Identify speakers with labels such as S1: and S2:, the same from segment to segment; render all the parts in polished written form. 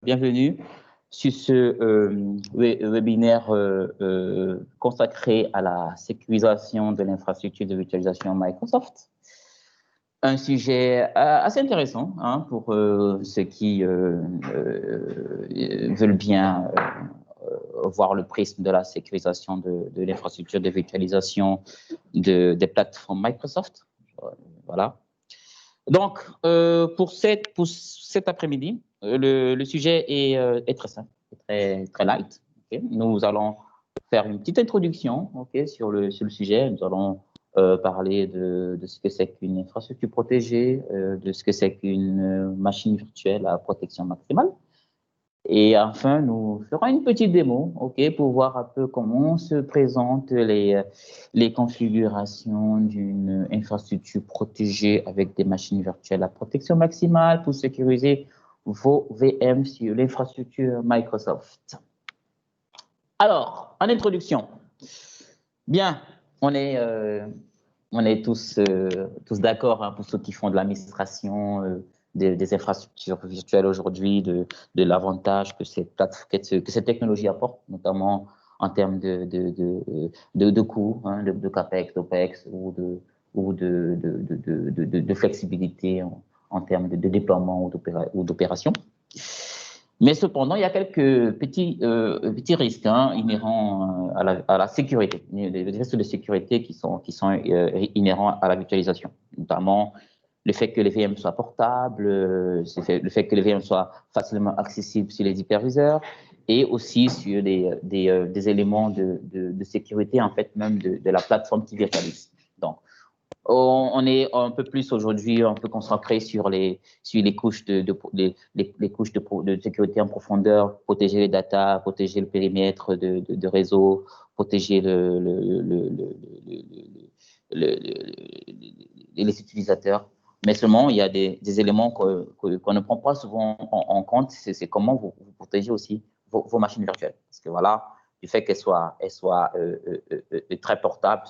S1: Bienvenue sur ce webinaire consacré à la sécurisation de l'infrastructure de virtualisation Microsoft. Un sujet assez intéressant pour ceux qui veulent bien voir le prisme de la sécurisation de l'infrastructure de virtualisation des plateformes Microsoft. Voilà. Donc, pour cet après-midi, le sujet est très simple, très light. Okay. Nous allons faire une petite introduction sur le sujet. Nous allons parler de ce que c'est qu'une infrastructure protégée, de ce que c'est qu'une machine virtuelle à protection maximale. Et enfin, nous ferons une petite démo, pour voir un peu comment se présentent les configurations d'une infrastructure protégée avec des machines virtuelles à protection maximale pour sécuriser vos VM sur l'infrastructure Microsoft. Alors, en introduction, bien, on est tous d'accord pour ceux qui font de l'administration des infrastructures virtuelles aujourd'hui, de l'avantage que ces technologies apportent, notamment en termes de coûts, de CAPEX, d'OPEX ou de flexibilité en termes de déploiement ou d'opération. Mais cependant, il y a quelques petits risques inhérents à la sécurité, des risques de sécurité qui sont inhérents à la virtualisation, notamment le fait que les VM soient portables, le fait que les VM soient facilement accessibles sur les hyperviseurs et aussi sur des éléments de sécurité, en fait, même de la plateforme qui virtualise. Donc, on est un peu plus aujourd'hui un peu concentré sur les couches de sécurité en profondeur, protéger les data, protéger le périmètre de réseau, protéger les utilisateurs. Mais seulement, il y a des éléments qu'on ne prend pas souvent en compte, c'est comment vous protégez aussi vos machines virtuelles. Parce que voilà, du fait qu'elles soient très portables,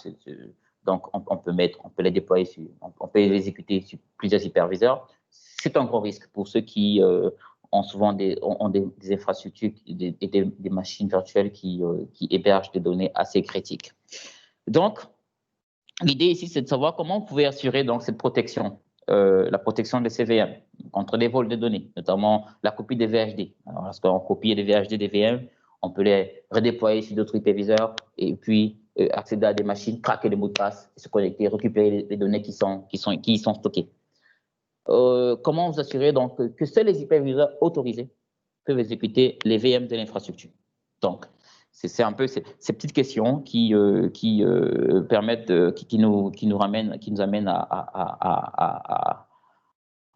S1: donc on peut les déployer, on peut les exécuter sur plusieurs hyperviseurs. C'est un gros risque pour ceux qui ont souvent des infrastructures et des machines virtuelles qui hébergent des données assez critiques. Donc, l'idée ici, c'est de savoir comment vous pouvez assurer donc cette protection, la protection des CVM contre les vols de données, notamment la copie des VHD. Alors, lorsqu'on copie des VHD des VM, on peut les redéployer sur d'autres hyperviseurs et puis accéder à des machines, craquer les mots de passe, se connecter, récupérer les données qui y sont stockées. Comment vous assurer donc que seuls les hyperviseurs autorisés peuvent exécuter les VM de l'infrastructure. Donc, c'est un peu ces petites questions qui permettent, qui nous amènent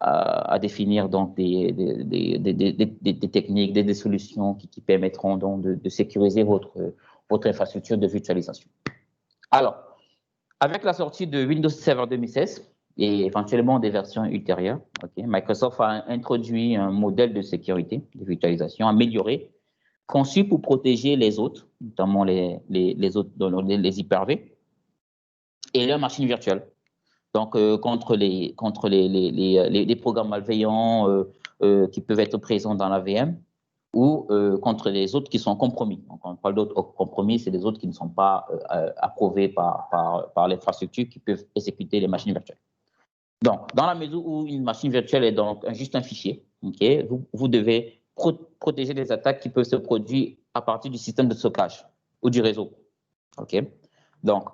S1: à définir donc des techniques, des solutions qui permettront donc de sécuriser votre infrastructure de virtualisation. Alors, avec la sortie de Windows Server 2016 et éventuellement des versions ultérieures, Microsoft a introduit un modèle de sécurité de virtualisation amélioré, conçu pour protéger les autres, notamment les Hyper-V et leurs machines virtuelles. Donc, contre les programmes malveillants qui peuvent être présents dans la VM ou contre les autres qui sont compromis. Donc, on parle d'autres compromis, c'est des autres qui ne sont pas approuvés par l'infrastructure qui peuvent exécuter les machines virtuelles. Donc, dans la mesure où une machine virtuelle est donc juste un fichier, vous devez protéger des attaques qui peuvent se produire à partir du système de stockage ou du réseau. Donc,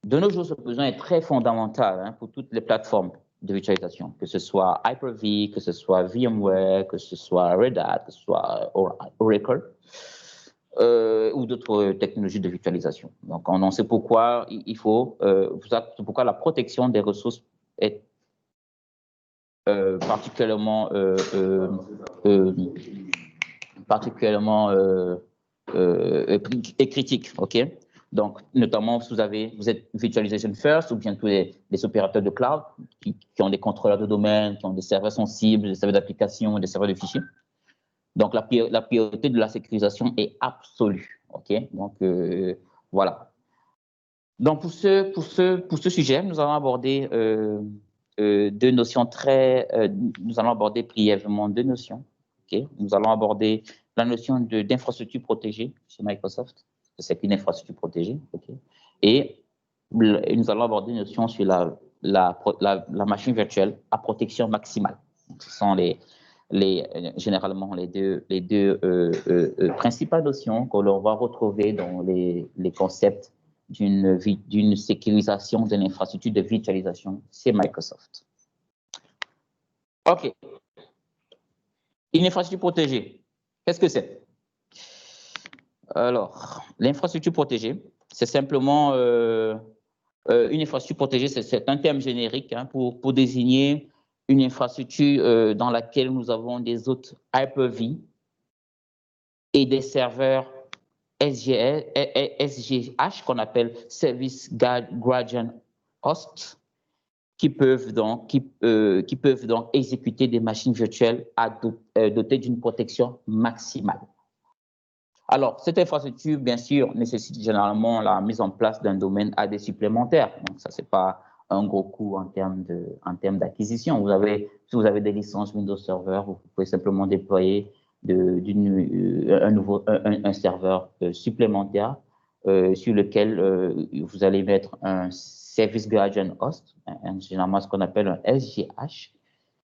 S1: de nos jours, ce besoin est très fondamental pour toutes les plateformes de virtualisation, que ce soit Hyper-V, que ce soit VMware, que ce soit Red Hat, que ce soit Oracle ou d'autres technologies de virtualisation. Donc, on sait pourquoi il faut, c'est pourquoi la protection des ressources est particulièrement critique, Donc, notamment, vous êtes virtualization first ou bien tous les opérateurs de cloud qui ont des contrôleurs de domaine, qui ont des serveurs sensibles, des serveurs d'application, des serveurs de fichiers. Donc, la priorité de la sécurisation est absolue, Donc, voilà. Donc, pour ce sujet, nous allons aborder deux notions nous allons aborder brièvement deux notions Okay? Nous allons aborder la notion d'infrastructure protégée chez Microsoft. C'est une infrastructure protégée. Okay? Et nous allons aborder une notion sur la machine virtuelle à protection maximale. Donc, ce sont généralement les deux principales notions que l'on va retrouver dans les concepts d'une sécurisation de l'infrastructure de virtualisation chez Microsoft. OK. Une infrastructure protégée, qu'est-ce que c'est? Alors, l'infrastructure protégée, c'est simplement une infrastructure protégée, c'est un terme générique hein, pour désigner une infrastructure dans laquelle nous avons des hôtes Hyper-V et des serveurs SGH qu'on appelle Service Guardian Host qui peuvent donc exécuter des machines virtuelles dotées d'une protection maximale. Alors, cette infrastructure, bien sûr, nécessite généralement la mise en place d'un domaine AD supplémentaire. Donc, ça, ce n'est pas un gros coût en termes d'acquisition. Si vous avez des licences Windows Server, vous pouvez simplement déployer un serveur supplémentaire sur lequel vous allez mettre un Service Guardian Host, généralement ce qu'on appelle un SGH,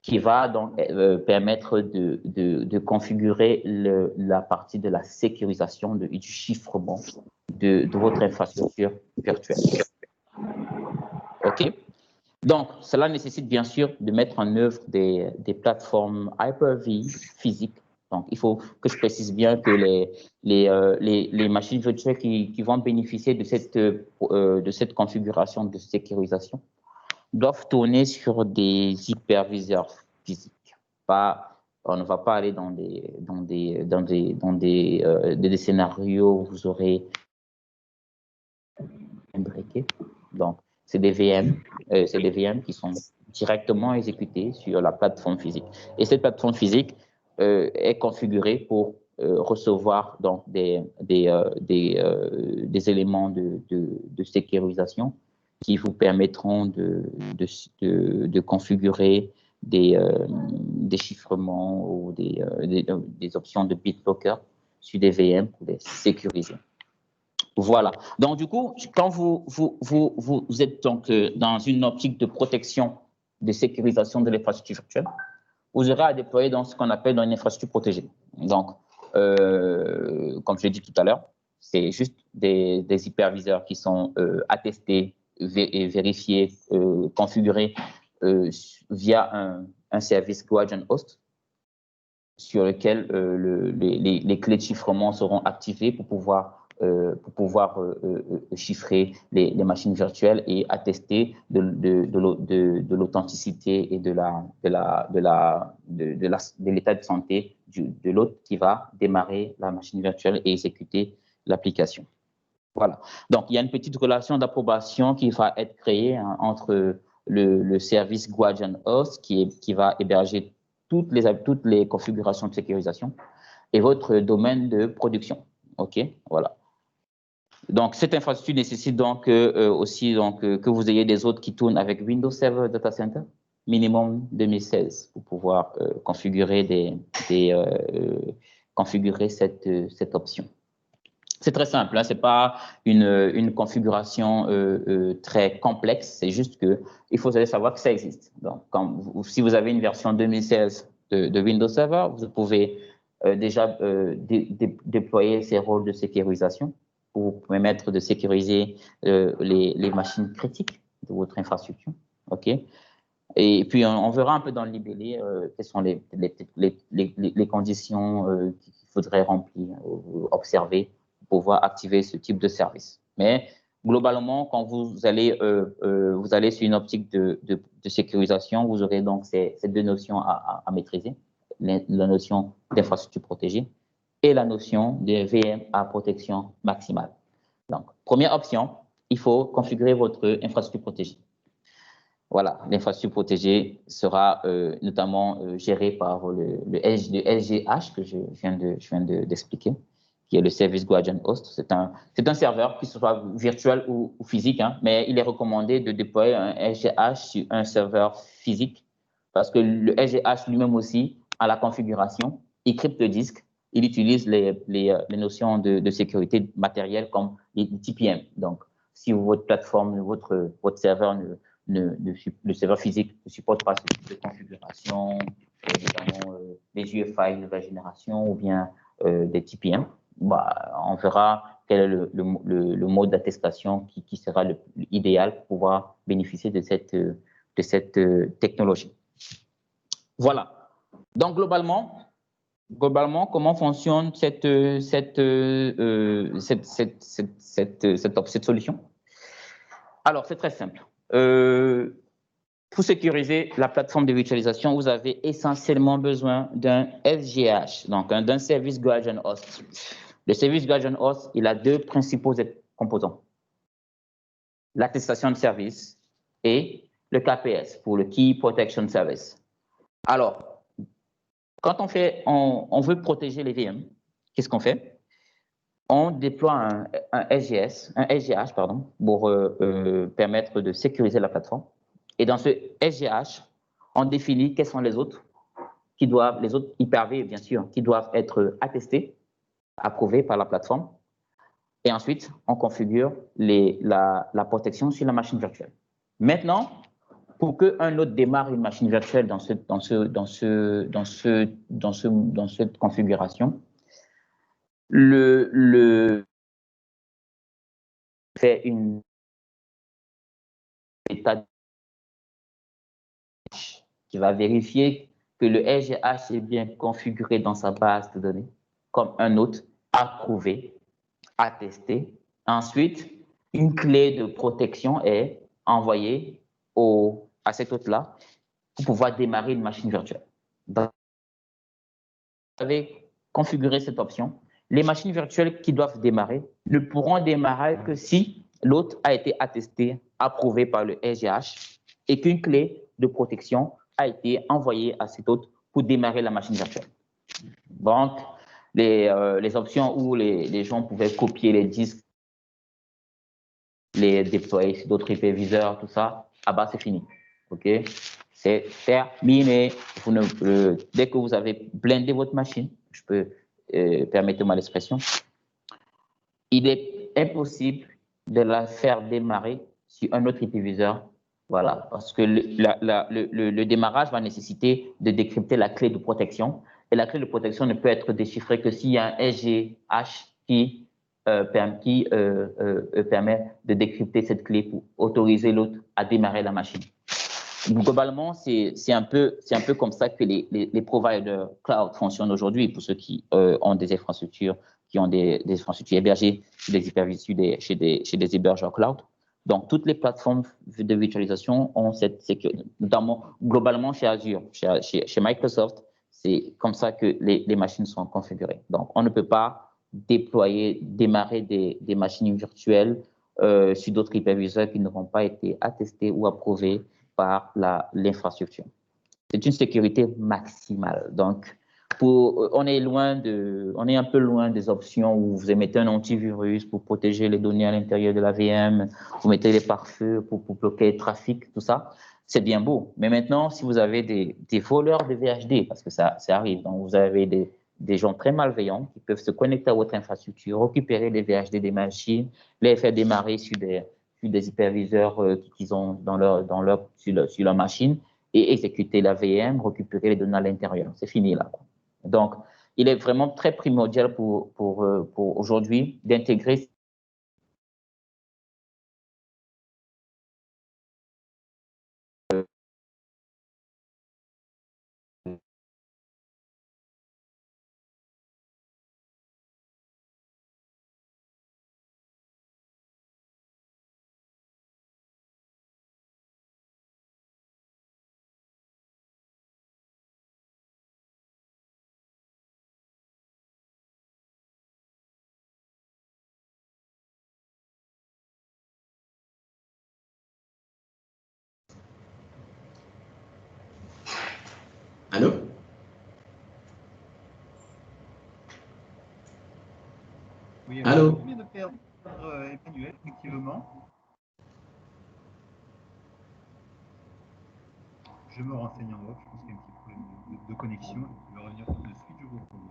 S1: qui va donc permettre de configurer la partie de la sécurisation du chiffrement de votre infrastructure virtuelle. OK? Donc, cela nécessite bien sûr de mettre en œuvre des plateformes Hyper-V physiques. Donc, il faut que je précise bien que les machines virtuelles qui vont bénéficier de cette configuration de sécurisation doivent tourner sur des hyperviseurs physiques. On ne va pas aller dans des scénarios où vous aurez un briquet. Donc, c'est des VM qui sont directement exécutés sur la plateforme physique. Et cette plateforme physique est configurée pour recevoir donc des éléments de sécurisation qui vous permettront de configurer des chiffrements ou des options de BitLocker sur des VM pour les sécuriser. Voilà. Donc, du coup, quand vous êtes donc dans une optique de protection, de sécurisation de l'infrastructure virtuelle, vous aurez à déployer dans ce qu'on appelle une infrastructure protégée. Donc, comme je l'ai dit tout à l'heure, c'est juste des hyperviseurs qui sont attestés et vérifiés, configurés via un service Guardian Host sur lequel les clés de chiffrement seront activées pour pouvoir chiffrer les machines virtuelles et attester de l'authenticité et de l'état de santé de l'hôte qui va démarrer la machine virtuelle et exécuter l'application. Voilà. Donc, il y a une petite relation d'approbation qui va être créée hein, entre le service Guardian Host qui va héberger toutes les configurations de sécurisation et votre domaine de production. OK, voilà. Donc, cette infrastructure nécessite donc aussi que vous ayez des hôtes qui tournent avec Windows Server Data Center, minimum 2016, pour pouvoir configurer configurer cette option. C'est très simple, hein, ce n'est pas une configuration très complexe, c'est juste qu'il faut savoir que ça existe. Donc, si vous avez une version 2016 de Windows Server, vous pouvez déjà déployer ces rôles de sécurisation pour vous permettre de sécuriser les machines critiques de votre infrastructure. OK? Et puis, on verra un peu dans le libellé quelles sont les conditions qu'il faudrait remplir, observer pour pouvoir activer ce type de service. Mais globalement, quand vous allez sur une optique de sécurisation, vous aurez donc ces deux notions à maîtriser, la notion d'infrastructure protégée et la notion de VM à protection maximale. Donc, première option, il faut configurer votre infrastructure protégée. Voilà, l'infrastructure protégée sera notamment gérée par le SGH que je viens d'expliquer, qui est le Service Guardian Host. C'est un serveur qui soit virtuel ou physique, hein, mais il est recommandé de déployer un SGH sur un serveur physique parce que le SGH lui-même aussi a la configuration il crypte le disque, il utilise les notions de sécurité matérielle comme les TPM. Donc, si votre plateforme, votre serveur, le serveur physique ne supporte pas ce type de configuration, notamment les UEFI nouvelle génération ou bien des TPM, bah, on verra quel est le mode d'attestation qui sera idéal pour pouvoir bénéficier de cette technologie. Voilà. Donc, globalement, comment fonctionne cette solution? Alors, c'est très simple. Pour sécuriser la plateforme de virtualisation, vous avez essentiellement besoin d'un SGH, donc d'un Service Guardian Host. Le Service Guardian Host, il a deux principaux composants. L'attestation de service et le KPS, pour le Key Protection Service. Alors, quand on veut protéger les VM, qu'est-ce qu'on fait? On déploie un SGH pour permettre de sécuriser la plateforme. Et dans ce SGH, on définit quels sont les autres Hyper-V, bien sûr, qui doivent être attestés, approuvés par la plateforme. Et ensuite, on configure la protection sur la machine virtuelle. Maintenant, pour qu'un autre démarre une machine virtuelle dans cette configuration, le fait une état qui va vérifier que le SGH est bien configuré dans sa base de données comme un autre approuvé, attesté. Ensuite, une clé de protection est envoyée à cet autre-là pour pouvoir démarrer une machine virtuelle. Donc, vous avez configuré cette option. Les machines virtuelles qui doivent démarrer ne pourront démarrer que si l'autre a été attesté, approuvé par le SGH et qu'une clé de protection a été envoyée à cet autre pour démarrer la machine virtuelle. Donc, les options où les gens pouvaient copier les disques, les déployer sur d'autres hyperviseurs, tout ça, ah bah c'est fini. OK? C'est terminé. Dès que vous avez blindé votre machine, permettez-moi l'expression, il est impossible de la faire démarrer sur un autre hyperviseur. Voilà, parce que le démarrage va nécessiter de décrypter la clé de protection. Et la clé de protection ne peut être déchiffrée que s'il y a un SGH qui permet de décrypter cette clé pour autoriser l'autre à démarrer la machine. Globalement, c'est un peu comme ça que les providers cloud fonctionnent aujourd'hui pour ceux qui ont des infrastructures, hébergées chez des hyperviseurs, chez des hébergeurs cloud. Donc, toutes les plateformes de virtualisation ont cette sécurité, notamment globalement chez Azure, chez Microsoft, c'est comme ça que les machines sont configurées. Donc, on ne peut pas démarrer des machines virtuelles sur d'autres hyperviseurs qui n'auront pas été attestés ou approuvés par l'infrastructure. C'est une sécurité maximale. Donc, on est un peu loin des options où vous émettez un antivirus pour protéger les données à l'intérieur de la VM, vous mettez les pare-feux pour bloquer le trafic, tout ça. C'est bien beau. Mais maintenant, si vous avez des voleurs de VHD, parce que ça arrive, donc vous avez des gens très malveillants qui peuvent se connecter à votre infrastructure, récupérer les VHD des machines, les faire démarrer sur des hyperviseurs qu'ils ont sur leur machine et exécuter la VM, récupérer les données à l'intérieur. C'est fini là. Donc, il est vraiment très primordial pour aujourd'hui d'intégrer
S2: Allô?
S3: Oui,
S2: allô?
S3: On vient de perdre Emmanuel, effectivement. Je me renseigne en off, je pense qu'il y a un petit problème de connexion. Il va revenir tout de suite, je vous reprends.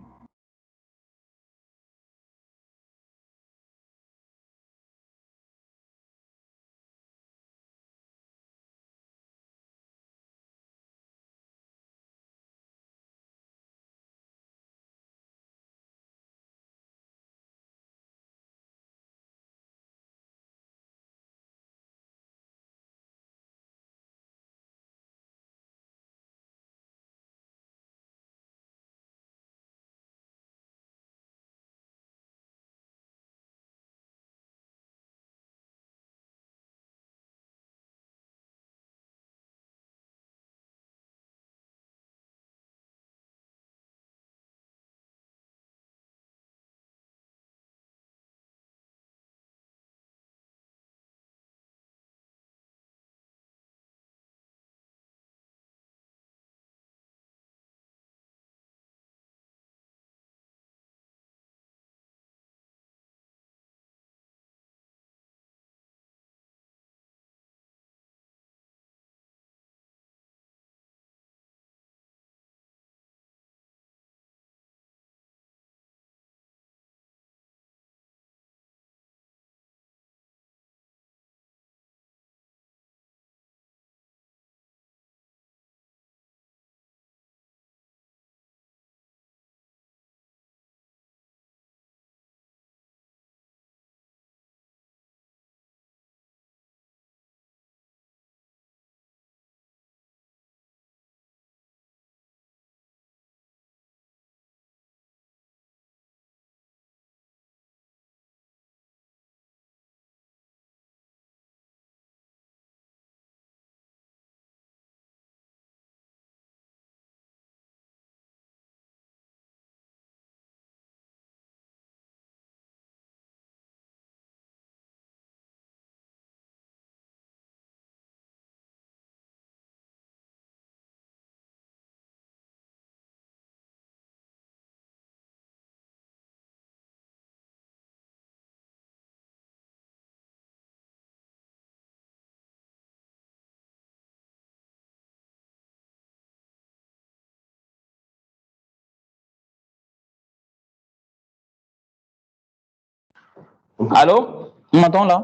S1: Allô? On m'entend là?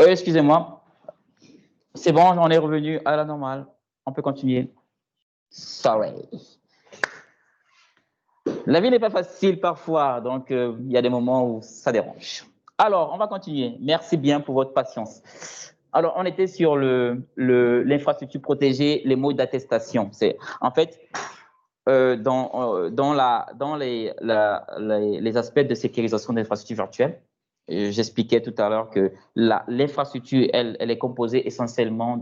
S1: Excusez-moi. C'est bon, on est revenu à la normale. On peut continuer. Sorry. La vie n'est pas facile parfois, donc il y a des moments où ça dérange. Alors, on va continuer. Merci bien pour votre patience. Alors, on était sur l'infrastructure protégée, les modes d'attestation. C'est en fait dans les aspects de sécurisation d'infrastructures virtuelles. J'expliquais tout à l'heure que l'infrastructure, elle est composée essentiellement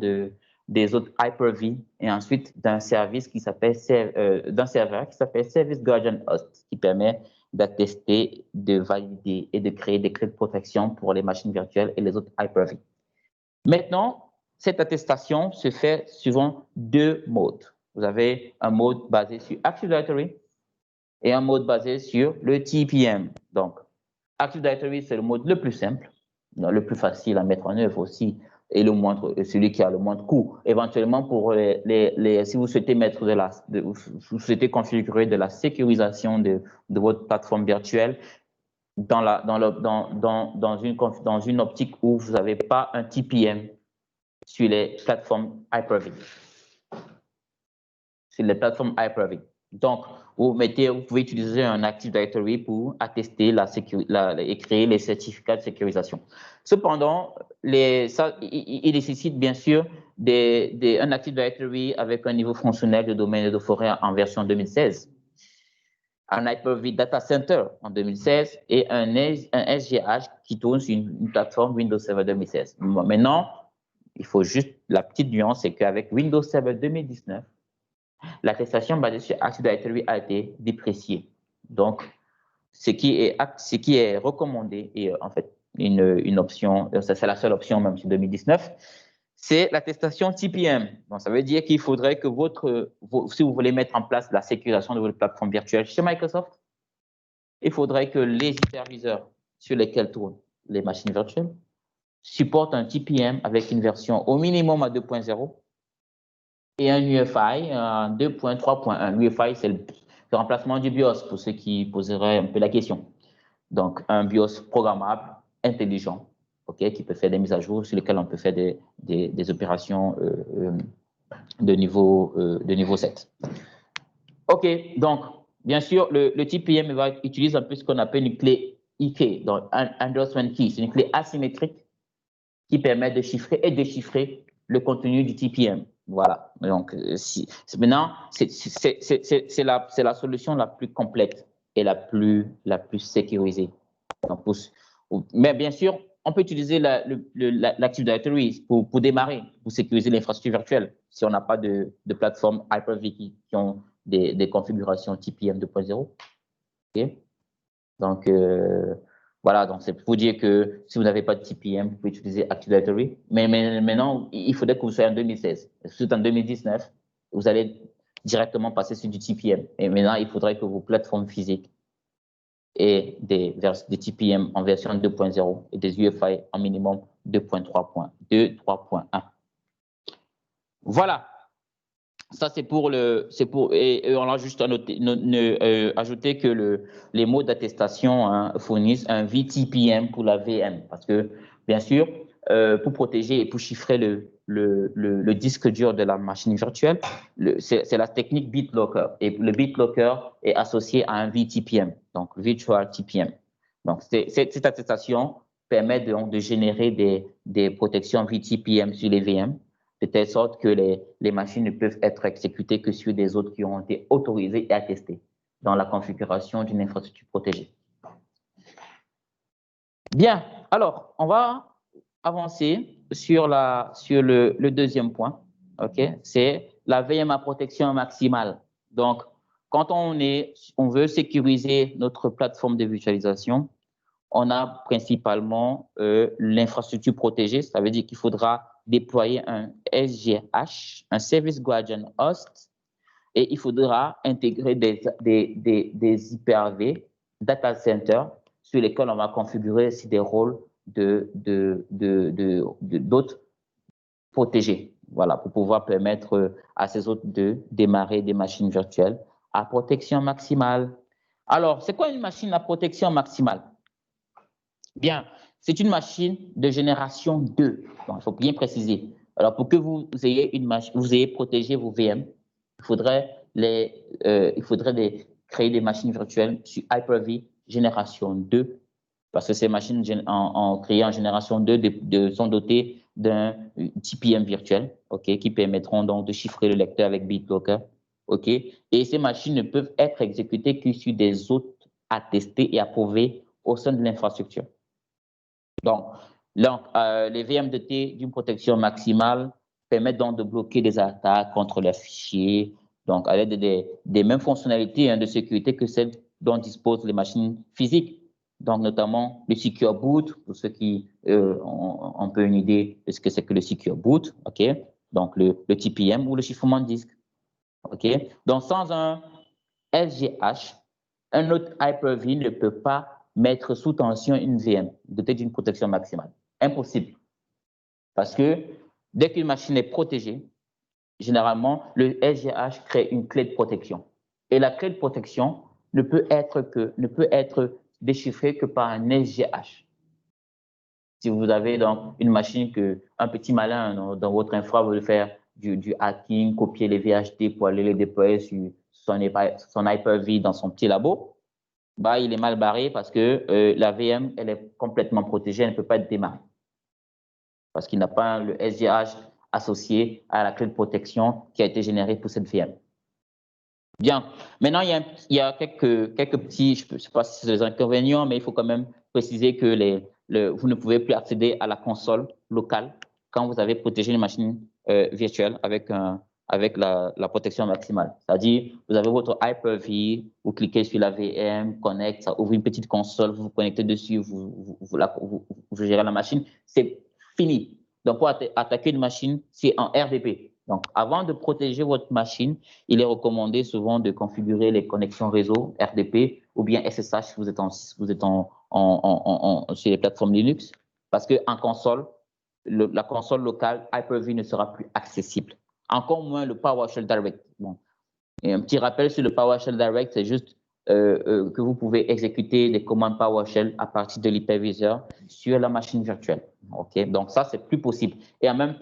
S1: des autres Hyper-V et ensuite d'un service qui s'appelle d'un serveur qui s'appelle Service Guardian Host, qui permet d'attester, de valider et de créer des clés de protection pour les machines virtuelles et les autres Hyper-V. Maintenant, cette attestation se fait suivant deux modes. Vous avez un mode basé sur Active Directory et un mode basé sur le TPM. Donc, Active Directory, c'est le mode le plus simple, le plus facile à mettre en œuvre aussi, et celui qui a le moins de coûts. Éventuellement, pour si vous souhaitez vous souhaitez configurer de la sécurisation de votre plateforme virtuelle dans une optique où vous n'avez pas un TPM sur les plateformes Hyper-V. Sur les plateformes Hyper-V. Donc, vous pouvez utiliser un Active Directory pour attester et créer les certificats de sécurisation. Cependant, il nécessite bien sûr un Active Directory avec un niveau fonctionnel de domaine et de forêt en version 2016, un Hyper-V Data Center en 2016 et un SGH qui tourne sur une plateforme Windows Server 2016. Maintenant, il faut juste, la petite nuance, c'est qu'avec Windows Server 2019, l'attestation basée sur Active Directory a été dépréciée. Donc, ce qui est recommandé, et en fait, une option, c'est la seule option même sur 2019, c'est l'attestation TPM. Donc, ça veut dire qu'il faudrait que si vous voulez mettre en place la sécurisation de votre plateforme virtuelle chez Microsoft, il faudrait que les hyperviseurs sur lesquels tournent les machines virtuelles supportent un TPM avec une version au minimum à 2.0 et un UEFI 2.3.1. L'UEFI, c'est le remplacement du BIOS pour ceux qui poseraient un peu la question. Donc, un BIOS programmable, intelligent, qui peut faire des mises à jour sur lesquelles on peut faire des opérations de niveau 7. OK, donc, bien sûr, le TPM utilise un peu ce qu'on appelle une clé IK, donc Endorsement Key. C'est une clé asymétrique qui permet de chiffrer et déchiffrer le contenu du TPM. Voilà. Donc, maintenant, c'est la solution la plus complète et la plus sécurisée. Donc, mais bien sûr, on peut utiliser l'Active Directory pour démarrer, pour sécuriser l'infrastructure virtuelle, si on n'a pas de plateforme Hyper-V qui ont des configurations TPM 2.0. Okay? Donc, voilà, donc c'est pour dire que si vous n'avez pas de TPM, vous pouvez utiliser Active Directory. Mais maintenant, il faudrait que vous soyez en 2016. Si vous êtes en 2019, vous allez directement passer sur du TPM. Et maintenant, il faudrait que vos plateformes physiques aient des TPM en version 2.0 et des UEFI en minimum 2.3.1. Voilà. Ça, et on a juste ajouté que les modes d'attestation fournissent un VTPM pour la VM, parce que, bien sûr, pour protéger et pour chiffrer le disque dur de la machine virtuelle, c'est la technique BitLocker. Et le BitLocker est associé à un VTPM, donc Virtual TPM. Donc, cette attestation permet donc de générer des protections VTPM sur les VM, de telle sorte que les machines ne peuvent être exécutées que sur des autres qui ont été autorisées et attestées dans la configuration d'une infrastructure protégée. Bien, alors, on va avancer sur le deuxième point, c'est la VM à protection maximale. Donc, quand on veut sécuriser notre plateforme de virtualisation, on a principalement l'infrastructure protégée, ça veut dire qu'il faudra déployer un SGH, un Service Guardian Host, et il faudra intégrer des Hyper-V, data center, sur lesquels on va configurer aussi des rôles d'autres protégés. Voilà, pour pouvoir permettre à ces autres de démarrer des machines virtuelles à protection maximale. Alors, c'est quoi une machine à protection maximale? Bien, c'est une machine de génération 2. Donc, il faut bien préciser. Alors, pour que vous ayez une machine, vous ayez protégé vos VM, il faudrait créer des machines virtuelles sur Hyper-V génération 2, parce que ces machines créées en génération 2 sont dotées d'un TPM virtuel, ok, qui permettront donc de chiffrer le lecteur avec BitLocker, ok. Et ces machines ne peuvent être exécutées que sur des hôtes attestés et approuvés au sein de l'infrastructure. Donc, les VMDT d'une protection maximale permettent donc de bloquer des attaques contre les fichiers, donc à l'aide des mêmes fonctionnalités de sécurité que celles dont disposent les machines physiques. Donc, notamment le Secure Boot, pour ceux qui ont un peu une idée de ce que c'est que le Secure Boot, ok? Donc, le TPM ou le chiffrement de disque, ok? Donc, sans un SGH, un autre Hyper-V ne peut pas mettre sous tension une VM dotée d'une protection maximale. Impossible. Parce que dès qu'une machine est protégée, généralement, le SGH crée une clé de protection. Et la clé de protection ne peut être déchiffrée que par un SGH. Si vous avez donc une machine un petit malin dans votre infra veut faire du hacking, copier les VHD pour aller les déployer sur son Hyper-V dans son petit labo, bah, il est mal barré parce que la VM, elle est complètement protégée, elle ne peut pas être démarrée. Parce qu'il n'a pas le SGH associé à la clé de protection qui a été générée pour cette VM. Bien. Maintenant, il y a quelques petits, je ne sais pas si c'est des inconvénients, mais il faut quand même préciser que vous ne pouvez plus accéder à la console locale quand vous avez protégé une machine virtuelle avec la protection maximale. C'est-à-dire, vous avez votre Hyper-V, vous cliquez sur la VM, connect, ça ouvre une petite console, vous vous connectez dessus, vous gérez la machine. C'est fini. Donc, pour attaquer une machine, c'est en RDP. Donc, avant de protéger votre machine, il est recommandé souvent de configurer les connexions réseau RDP ou bien SSH si vous êtes sur les plateformes Linux, parce qu'en console, la console locale Hyper-V ne sera plus accessible. Encore moins le PowerShell Direct. Bon. Et un petit rappel sur le PowerShell Direct, c'est juste que vous pouvez exécuter les commandes PowerShell à partir de l'hyperviseur sur la machine virtuelle. Okay? Donc ça, c'est plus possible. Et même,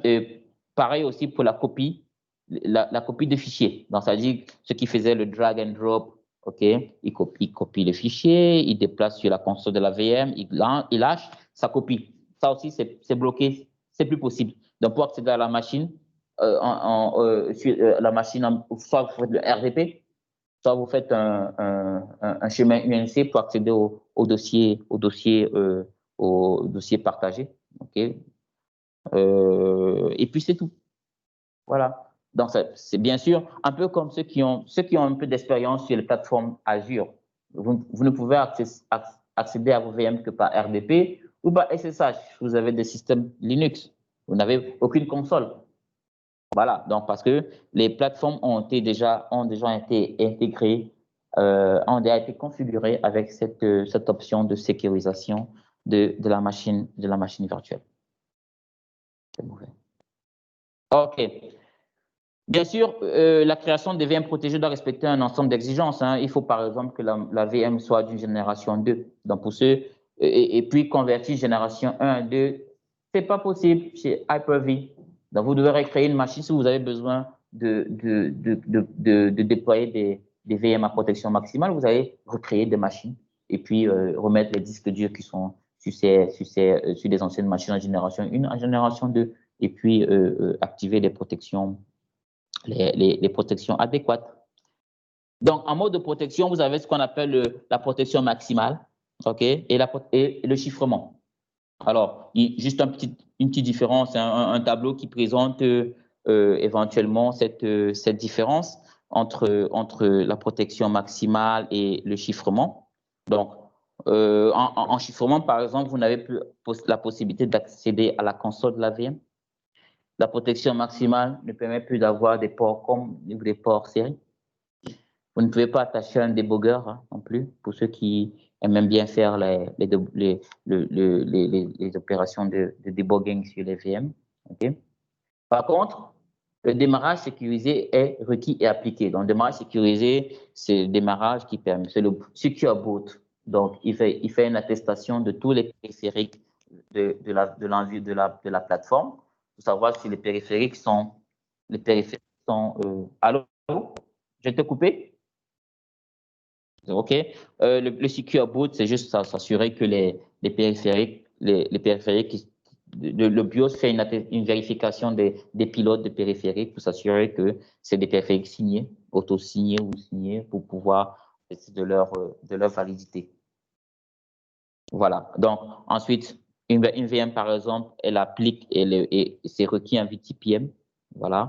S1: pareil aussi pour la copie, la copie de fichiers. Donc, ça dit ceux qui faisaient le drag and drop, ok, il copie le fichier, il déplace sur la console de la VM, il lâche, ça copie. Ça aussi, c'est bloqué, c'est plus possible. Donc, pour accéder à la machine, sur la machine, soit vous faites le RDP, soit vous faites un chemin UNC pour accéder au dossier partagé. Okay. Et puis, c'est tout. Voilà. Donc, c'est bien sûr un peu comme ceux qui ont un peu d'expérience sur les plateformes Azure. Vous ne pouvez accéder à vos VM que par RDP ou par SSH. Vous avez des systèmes Linux. Vous n'avez aucune console. Voilà. Donc, parce que les plateformes ont déjà été intégrées, ont déjà été configurées avec cette option de sécurisation de la machine virtuelle. C'est mauvais. OK. Bien sûr, la création des VM protégées doit respecter un ensemble d'exigences. Il faut par exemple que la VM soit d'une génération 2. Donc pour ceux, et puis convertir génération 1 à 2, ce n'est pas possible chez Hyper-V. Donc vous devrez créer une machine si vous avez besoin de déployer des VM à protection maximale. Vous allez recréer des machines et puis remettre les disques durs qui sont sur des anciennes machines en génération 1 en génération 2 et puis activer les protections adéquates. Donc, en mode de protection, vous avez ce qu'on appelle la protection maximale, ok, et le chiffrement. Alors, juste une petite différence, un tableau qui présente éventuellement cette différence entre la protection maximale et le chiffrement. Donc, en chiffrement, par exemple, vous n'avez plus la possibilité d'accéder à la console de la VM. La protection maximale ne permet plus d'avoir des ports comme des ports série. Vous ne pouvez pas attacher un debugger non plus, pour ceux qui aiment bien faire les opérations de debugging sur les VM. Okay? Par contre, le démarrage sécurisé est requis et appliqué. Donc, le démarrage sécurisé, c'est le démarrage qui permet, c'est le Secure Boot. Donc, il fait une attestation de tous les périphériques de la plateforme pour savoir si les périphériques sont. Allô? Je vais te couper? OK. Le Secure Boot, c'est juste s'assurer que les périphériques, le BIOS fait une vérification des pilotes de périphériques pour s'assurer que c'est des périphériques signés, auto-signés ou signés pour pouvoir tester de leur validité. Voilà. Donc, ensuite, une VM, par exemple, elle applique et c'est requis un VTPM. Voilà.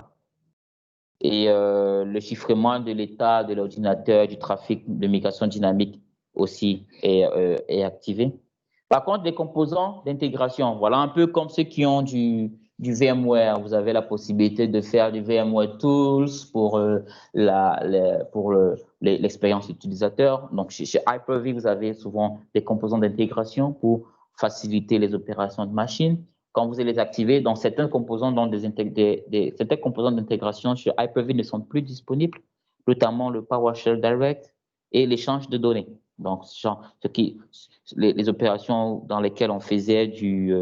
S1: Et le chiffrement de l'état de l'ordinateur, du trafic de migration dynamique aussi est activé. Par contre, les composants d'intégration, voilà, un peu comme ceux qui ont du VMware, vous avez la possibilité de faire du VMware Tools pour l'expérience utilisateur. Donc, chez Hyper-V, vous avez souvent des composants d'intégration pour faciliter les opérations de machine. Quand vous allez les activer, donc certains composants d'intégration sur Hyper-V ne sont plus disponibles, notamment le PowerShell Direct et l'échange de données. Donc, les opérations dans lesquelles on faisait du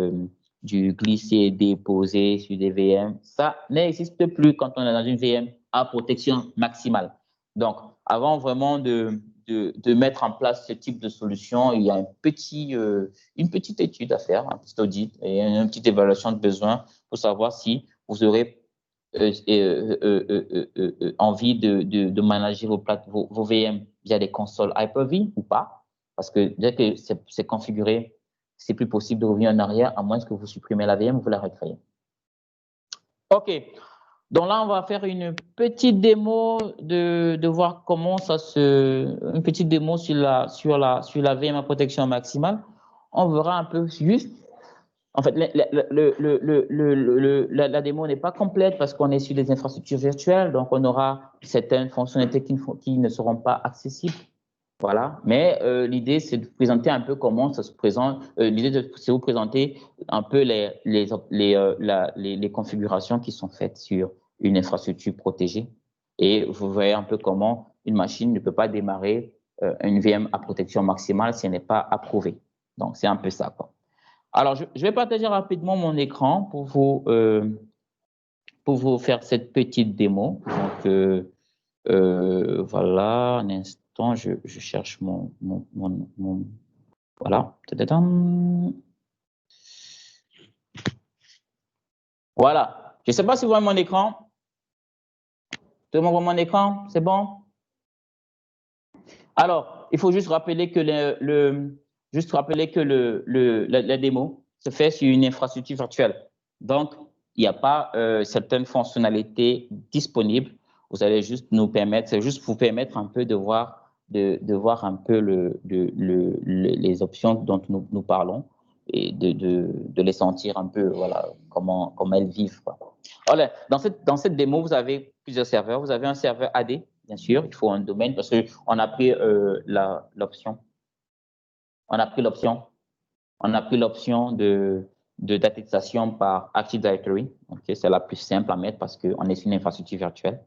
S1: glisser et déposer sur des VM, ça n'existe plus quand on est dans une VM à protection maximale. Donc, avant vraiment de mettre en place ce type de solution, il y a une petite étude à faire, un petit audit et une petite évaluation de besoin pour savoir si vous aurez envie de manager vos VM via des consoles Hyper-V ou pas. Parce que dès que c'est configuré, c'est plus possible de revenir en arrière à moins que vous supprimez la VM ou vous la recréez. OK. Donc là, on va faire une petite démo de voir comment une petite démo sur la VM à protection maximale. On verra un peu juste. En fait, la démo n'est pas complète parce qu'on est sur des infrastructures virtuelles, donc on aura certaines fonctionnalités qui ne seront pas accessibles. Voilà. Mais l'idée, c'est de présenter un peu comment ça se présente. L'idée, c'est de vous présenter un peu les configurations qui sont faites sur une infrastructure protégée. Et vous voyez un peu comment une machine ne peut pas démarrer une VM à protection maximale si elle n'est pas approuvée. Donc, c'est un peu ça, quoi. Alors, je vais partager rapidement mon écran pour vous faire cette petite démo. Donc, voilà, un instant, je cherche mon voilà. Voilà. Je ne sais pas si vous voyez mon écran. Tout le monde voit mon écran? C'est bon? Alors, il faut juste rappeler que la démo se fait sur une infrastructure virtuelle. Donc, il n'y a pas certaines fonctionnalités disponibles. Vous allez juste nous permettre, c'est juste vous permettre un peu de voir un peu les options dont nous parlons et de les sentir un peu, voilà, comment elles vivent, quoi. Voilà, dans cette démo, vous avez plusieurs serveurs. Vous avez un serveur AD, bien sûr, il faut un domaine parce qu'on a pris l'option. On a pris l'option d'attestation par Active Directory. Okay, c'est la plus simple à mettre parce qu'on est sur une infrastructure virtuelle.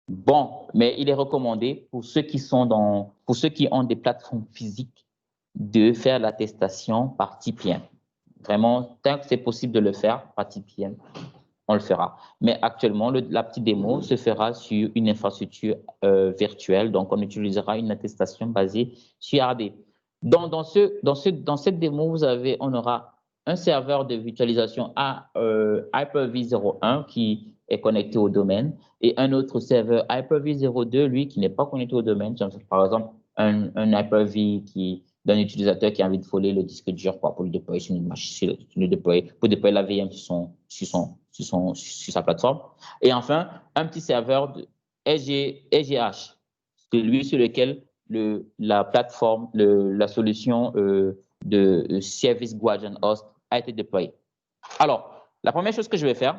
S1: Bon, mais il est recommandé pour ceux qui ont des plateformes physiques de faire l'attestation par TPM. Vraiment, tant que c'est possible de le faire par TPM, on le fera. Mais actuellement, la petite démo se fera sur une infrastructure virtuelle. Donc, on utilisera une attestation basée sur AD. Dans cette démo, on aura un serveur de virtualisation à Hyper-V 01 qui est connecté au domaine et un autre serveur Hyper-V 02, lui, qui n'est pas connecté au domaine. Par exemple, un Hyper-V d'un utilisateur qui a envie de voler le disque dur pour le déployer sur une machine, pour déployer la VM sur sa plateforme. Et enfin, un petit serveur de SGH, celui sur lequel la plateforme, la solution de Service Guardian Host a été déployée. Alors, la première chose que je vais faire,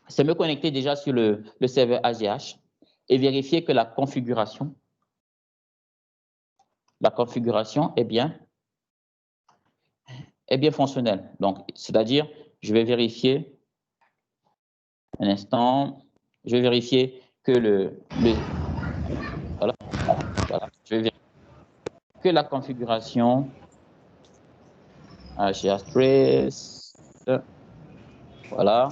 S1: c'est me connecter déjà sur le serveur SGH et vérifier que la configuration est bien fonctionnelle. Donc, c'est-à-dire, je vais vérifier un instant, je vais vérifier que voilà, je vais vérifier que la configuration AGH trace, voilà.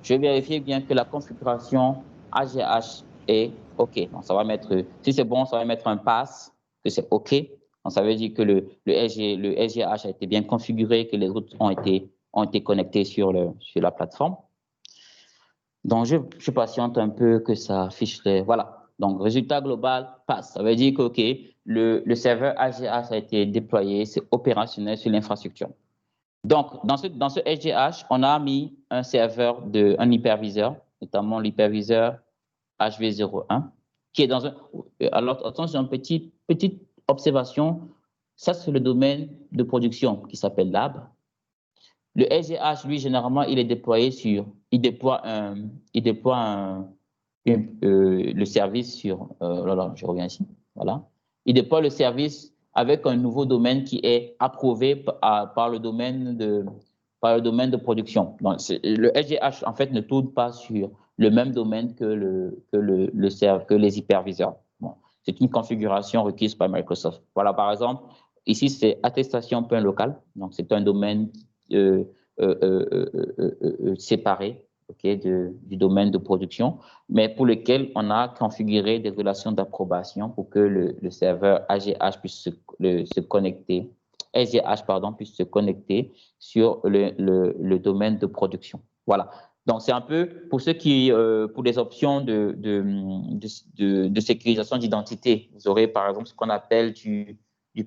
S1: Je vais vérifier bien que la configuration AGH est OK. Donc, ça va mettre, si c'est bon, ça va mettre un pass, que c'est OK. Donc, ça veut dire que le SGH a été bien configuré, que les routes ont été connectées sur la plateforme. Donc, je patiente un peu que ça affiche les… Voilà. Donc, résultat global, pass. Ça veut dire que, OK, le serveur AGH a été déployé, c'est opérationnel sur l'infrastructure. Donc, dans ce SGH, on a mis un serveur, un hyperviseur, notamment l'hyperviseur HV01, qui est dans un… Alors, attention, petite observation. Ça, c'est le domaine de production qui s'appelle lab. Le SGH, lui, généralement, il est déployé sur… Il déploie le service sur… là, je reviens ici. Voilà. Il déploie le service avec un nouveau domaine qui est approuvé par le domaine de production. Donc, le SGH, en fait, ne tourne pas sur le même domaine que les hyperviseurs. Bon, c'est une configuration requise par Microsoft. Voilà, par exemple, ici, c'est attestation.local. Donc, c'est un domaine séparé, okay, du domaine de production, mais pour lequel on a configuré des relations d'approbation pour que le serveur AGH puisse se connecter, SGH, pardon, puisse se connecter sur le domaine de production. Voilà. Donc, c'est un peu pour ceux qui, pour les options de sécurisation d'identité, vous aurez par exemple ce qu'on appelle du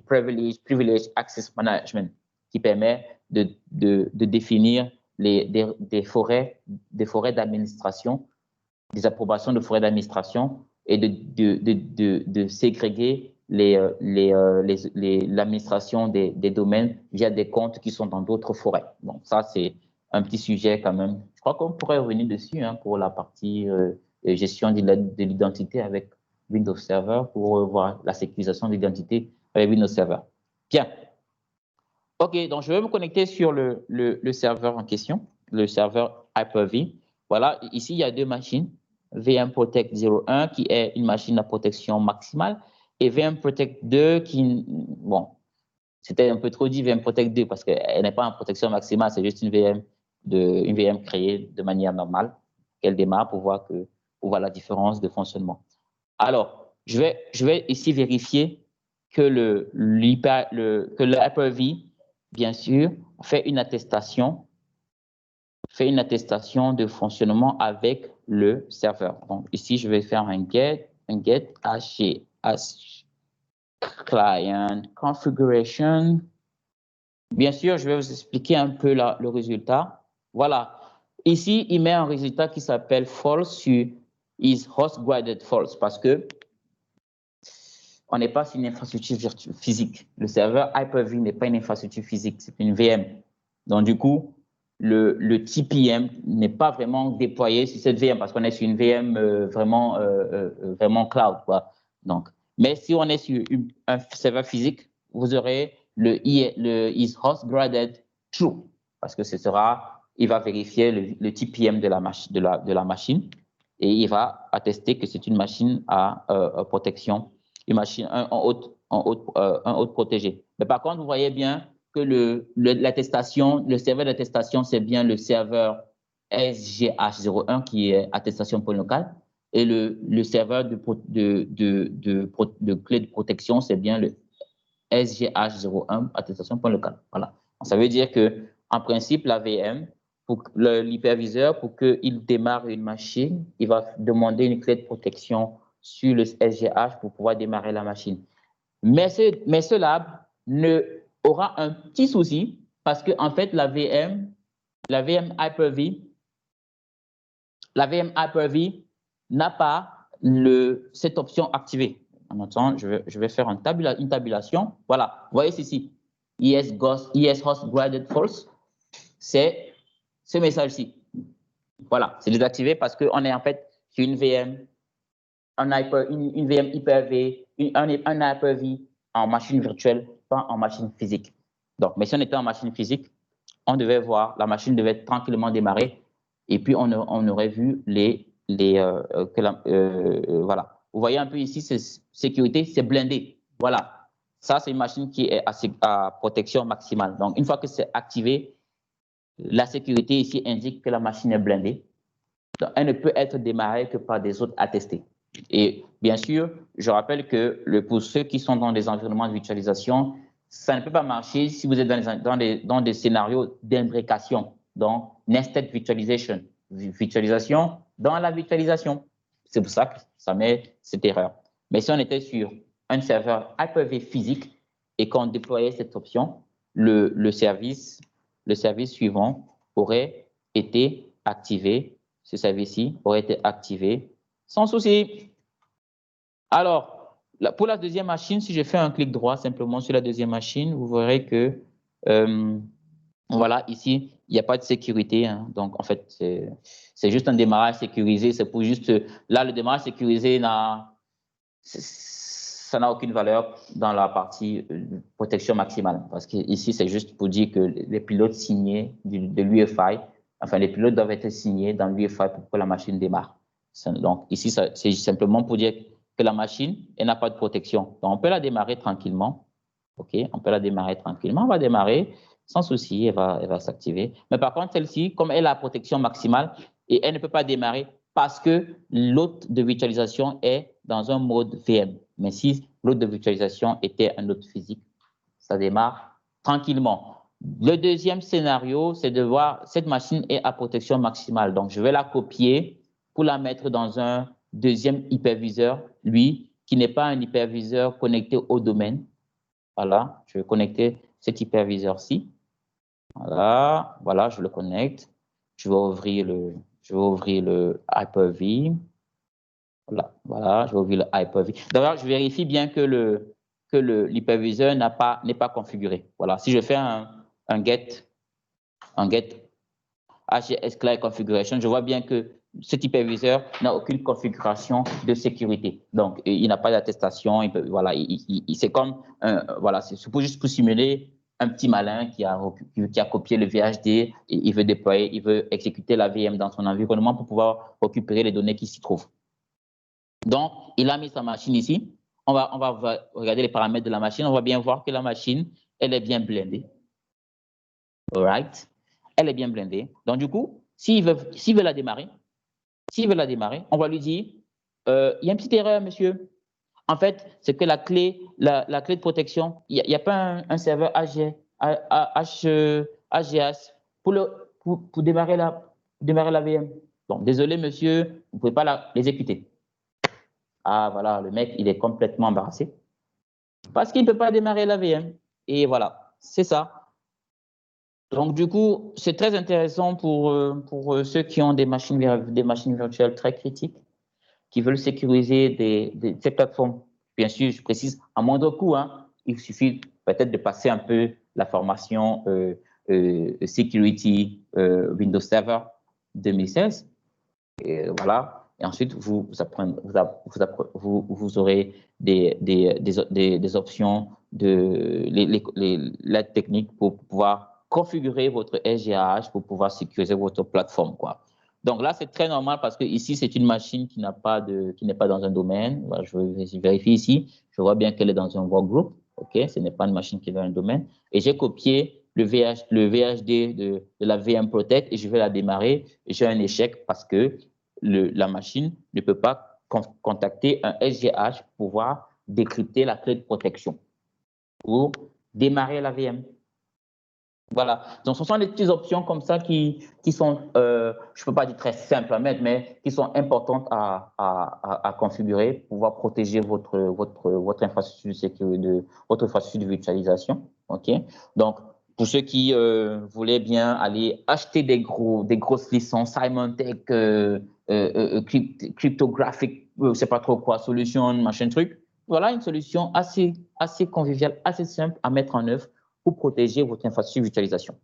S1: privilege access management qui permet de définir des forêts d'administration, des approbations de forêts d'administration et de ségréguer l'administration des domaines via des comptes qui sont dans d'autres forêts. Donc, ça, c'est un petit sujet quand même. Je crois qu'on pourrait revenir dessus pour la partie gestion de l'identité avec Windows Server pour voir la sécurisation de l'identité avec Windows Server. Bien. OK, donc je vais me connecter sur le serveur en question, le serveur Hyper-V. Voilà, ici, il y a deux machines, VM Protect 01 qui est une machine à protection maximale et VM Protect 2 qui, bon, c'était un peu trop dit VM Protect 2 parce qu'elle n'est pas en protection maximale, c'est juste une VM créée de manière normale qu'elle démarre pour voir la différence de fonctionnement. Alors, je vais ici vérifier que le Hyper-V, bien sûr, fait une attestation de fonctionnement avec le serveur. Donc, ici, je vais faire un get client configuration. Bien sûr, je vais vous expliquer un peu le résultat. Voilà. Ici, il met un résultat qui s'appelle false sur is host graded false parce que on n'est pas sur une infrastructure physique. Le serveur Hyper-V n'est pas une infrastructure physique, c'est une VM. Donc, du coup, le TPM n'est pas vraiment déployé sur cette VM parce qu'on est sur une VM vraiment cloud, quoi. Donc, mais si on est sur un serveur physique, vous aurez le is host graded true parce que il va vérifier le TPM de la machine et il va attester que c'est une machine à protection, une machine en haute protégé. Mais par contre, vous voyez bien que l'attestation, le serveur d'attestation, c'est bien le serveur SGH01 qui est attestation point locale et le serveur de clé de protection, c'est bien le SGH01 attestation point locale. Voilà. Donc, ça veut dire que en principe, la VM, pour l'hyperviseur, pour qu'il démarre une machine, il va demander une clé de protection sur le SGH pour pouvoir démarrer la machine. Mais ce lab aura un petit souci parce que en fait, la VM Hyper-V n'a pas cette option activée. En attendant, je vais faire une tabulation. Voilà, vous voyez ici, ES host graded false, c'est ce message-ci. Voilà, c'est désactivé parce qu'on est en fait sur une VM, une VM Hyper-V, un Hyper-V en machine virtuelle, pas en machine physique. Donc, mais si on était en machine physique, on devait voir, la machine devait tranquillement démarrer et puis on aurait vu voilà. Vous voyez un peu ici, sécurité, c'est blindé. Voilà. Ça, c'est une machine qui est à protection maximale. Donc, une fois que c'est activé, la sécurité ici indique que la machine est blindée. Donc, elle ne peut être démarrée que par des autres attestés. Et bien sûr, je rappelle que pour ceux qui sont dans des environnements de virtualisation, ça ne peut pas marcher si vous êtes dans des scénarios d'imbrication, donc nested virtualization, virtualisation dans la virtualisation. C'est pour ça que ça met cette erreur. Mais si on était sur un serveur Hyper-V physique et qu'on déployait cette option, le service suivant aurait été activé, ce service-ci aurait été activé sans souci. Alors, pour la deuxième machine, si je fais un clic droit simplement sur la deuxième machine, vous verrez que, voilà, ici, il n'y a pas de sécurité. Hein. Donc, en fait, c'est juste un démarrage sécurisé. C'est pour juste, là, le démarrage sécurisé ça n'a aucune valeur dans la partie protection maximale. Parce qu'ici, c'est juste pour dire que les pilotes signés de l'UEFI, enfin, les pilotes doivent être signés dans l'UEFI pour que la machine démarre. Donc, ici, c'est simplement pour dire que la machine, elle n'a pas de protection. Donc, on peut la démarrer tranquillement. OK, on peut la démarrer tranquillement. On va démarrer sans souci, elle va s'activer. Mais par contre, celle-ci, comme elle a la protection maximale et elle ne peut pas démarrer parce que l'hôte de virtualisation est dans un mode VM. Mais si l'hôte de virtualisation était un hôte physique, ça démarre tranquillement. Le deuxième scénario, c'est de voir cette machine est à protection maximale. Donc, je vais la copier pour la mettre dans un deuxième hyperviseur, lui, qui n'est pas un hyperviseur connecté au domaine. Voilà, je vais connecter cet hyperviseur-ci. Voilà, voilà, je le connecte. Je vais ouvrir le Hyper-V. Voilà, je vais ouvrir le Hyper-V. D'ailleurs, je vérifie bien que l'hyperviseur n'est pas configuré. Voilà, si je fais un get HGS Client Configuration, je vois bien que cet hyperviseur n'a aucune configuration de sécurité. Donc, il n'a pas d'attestation. Voilà, c'est comme, voilà, c'est juste pour simuler un petit malin qui a copié le VHD et il veut déployer, il veut exécuter la VM dans son environnement pour pouvoir récupérer les données qui s'y trouvent. Donc, il a mis sa machine ici. On va regarder les paramètres de la machine. On va bien voir que la machine, elle est bien blindée. All right. Elle est bien blindée. Donc, du coup, s'il veut la démarrer, on va lui dire, il y a une petite erreur, monsieur. En fait, c'est que la clé de protection, il n'y a pas un serveur HGAS pour démarrer la VM. Bon, désolé, monsieur, vous ne pouvez pas l'exécuter. Ah, voilà, le mec, il est complètement embarrassé parce qu'il ne peut pas démarrer la VM. Et voilà, c'est ça. Donc, du coup, c'est très intéressant pour ceux qui ont des machines virtuelles très critiques, qui veulent sécuriser ces plateformes. Bien sûr, je précise, à moindre coût, hein, il suffit peut-être de passer un peu la formation Security Windows Server 2016. Et voilà. Et ensuite, vous aurez des options l'aide technique pour pouvoir configurer votre SGH pour pouvoir sécuriser votre plateforme, quoi. Donc là, c'est très normal parce que ici, c'est une machine qui n'est pas dans un domaine. Voilà, je vérifie ici. Je vois bien qu'elle est dans un workgroup. OK, ce n'est pas une machine qui est dans un domaine. Et j'ai copié le VHD de la VM Protect et je vais la démarrer. J'ai un échec parce que la machine ne peut pas contacter un SGH pour pouvoir décrypter la clé de protection pour démarrer la VM. Voilà. Donc, ce sont des petites options comme ça qui sont, je ne peux pas dire très simples à mettre, mais qui sont importantes à configurer pour pouvoir protéger votre infrastructure de sécurité, votre infrastructure de virtualisation. OK? Donc, pour ceux qui voulaient bien aller acheter des grosses licences, Symantec, cryptographic, je ne sais pas trop quoi, solution, machin truc. Voilà une solution assez conviviale, assez simple à mettre en œuvre pour protéger votre infrastructure de virtualisation.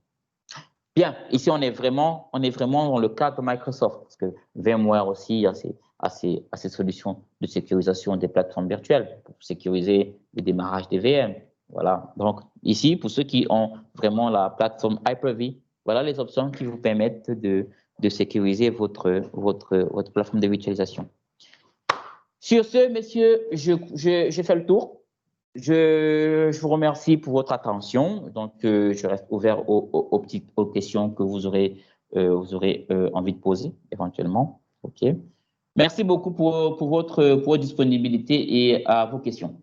S1: Bien, ici, on est vraiment dans le cadre de Microsoft, parce que VMware aussi a ces solutions de sécurisation des plateformes virtuelles pour sécuriser le démarrage des VM. Voilà. Donc, ici, pour ceux qui ont vraiment la plateforme Hyper-V, voilà les options qui vous permettent de sécuriser votre plateforme de virtualisation. Sur ce, messieurs, je fais le tour. Je vous remercie pour votre attention. Donc, je reste ouvert aux questions que vous aurez envie de poser éventuellement. OK. Merci beaucoup pour votre disponibilité et à vos questions.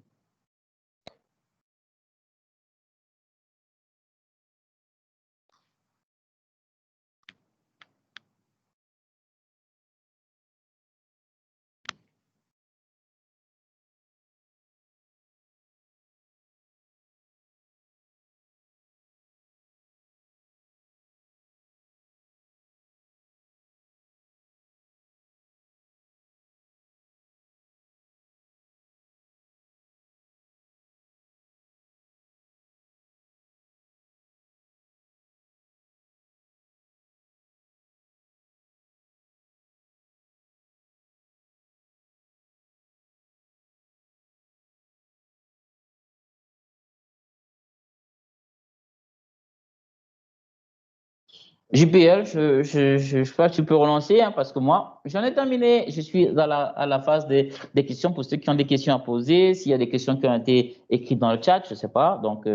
S1: JPL, je crois que tu peux relancer hein, parce que moi, j'en ai terminé. Je suis à la phase des questions pour ceux qui ont des questions à poser. S'il y a des questions qui ont été écrites dans le chat, je ne sais pas. Donc,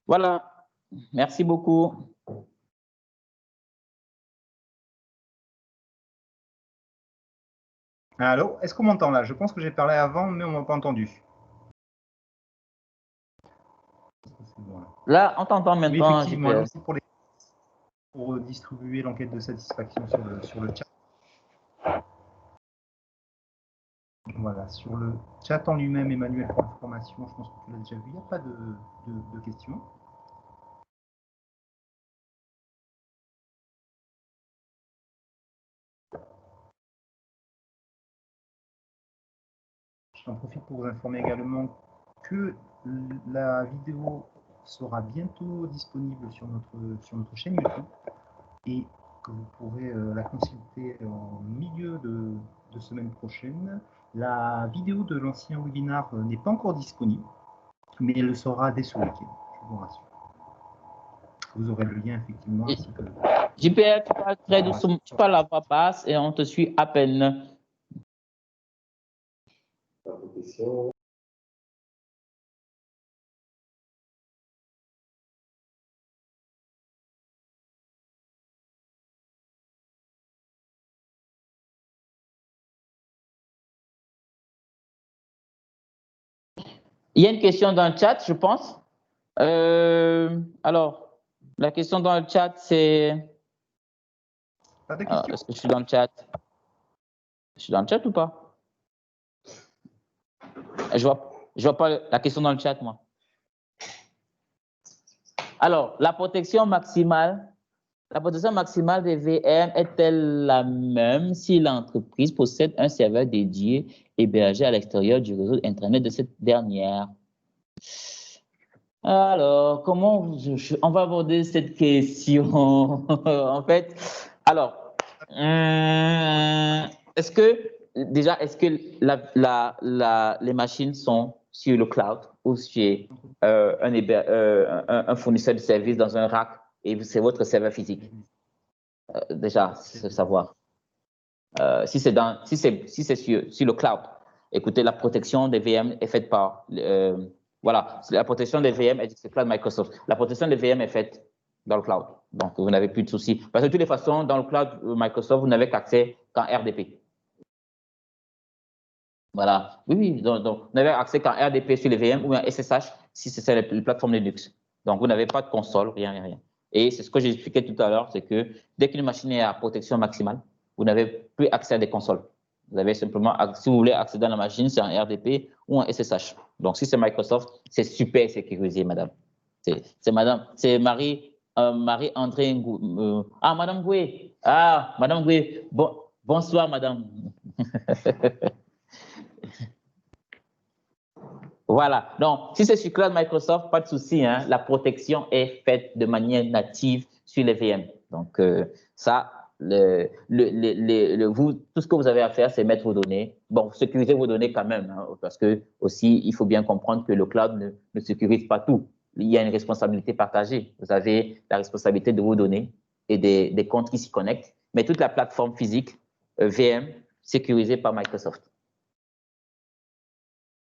S1: voilà. Merci beaucoup.
S3: Allô, est-ce qu'on m'entend là? Je pense que j'ai parlé avant, mais on ne m'a pas entendu. Bon, là.
S1: Là, on t'entend
S3: Oui,
S1: maintenant,
S3: effectivement,
S1: JPL.
S3: c'est pour distribuer l'enquête de satisfaction sur le chat. Voilà, sur le chat en lui-même, Emmanuel, pour information, je pense que tu l'as déjà vu, il n'y a pas de questions. J'en profite pour vous informer également que la vidéo sera bientôt disponible sur notre chaîne YouTube et que vous pourrez la consulter en milieu de semaine prochaine. La vidéo de l'ancien webinar n'est pas encore disponible, mais elle le sera dès ce week-end, je vous rassure. Vous aurez le lien effectivement. Ainsi que...
S1: JPL, tu parles très doucement, tu parles à voix basse et on te suit à peine. Il y a une question dans le chat, je pense. Alors, la question dans le chat, c'est…
S3: Pas de questions?
S1: Est-ce que je suis dans le chat? Je suis dans le chat ou pas? Je vois pas la question dans le chat, moi. Alors, la protection maximale des VM est-elle la même si l'entreprise possède un serveur dédié hébergé à l'extérieur du réseau Internet de cette dernière? Alors, comment on va aborder cette question? En fait, alors, est-ce que les machines sont sur le cloud ou sur un fournisseur de services dans un rack et c'est votre serveur physique? Déjà, c'est savoir. Si c'est sur le cloud, écoutez, la protection des VM est faite par… voilà, la protection des VM est du cloud Microsoft. La protection des VM est faite dans le cloud. Donc, vous n'avez plus de soucis. Parce que de toutes les façons, dans le cloud Microsoft, vous n'avez qu'accès qu'en RDP. Voilà. Oui, donc vous n'avez accès qu'en RDP sur les VM ou en SSH si c'est les plateformes Linux. Donc, vous n'avez pas de console, rien. Et c'est ce que j'ai expliqué tout à l'heure, c'est que dès qu'une machine est à protection maximale, vous n'avez plus accès à des consoles. Vous avez simplement, si vous voulez accéder à la machine, c'est en RDP ou en SSH. Donc, si c'est Microsoft, c'est super sécurisé, madame. C'est Marie-André Ngou. Madame Goué. Madame Goué. Bonsoir, madame. Voilà. Donc, si c'est sur Cloud Microsoft, pas de souci. Hein, la protection est faite de manière native sur les VM. Donc, ça, tout ce que vous avez à faire, c'est mettre vos données. Bon, sécuriser vos données quand même, hein, parce que aussi, il faut bien comprendre que le cloud ne sécurise pas tout. Il y a une responsabilité partagée. Vous avez la responsabilité de vos données et des comptes qui s'y connectent, mais toute la plateforme physique VM sécurisée par Microsoft.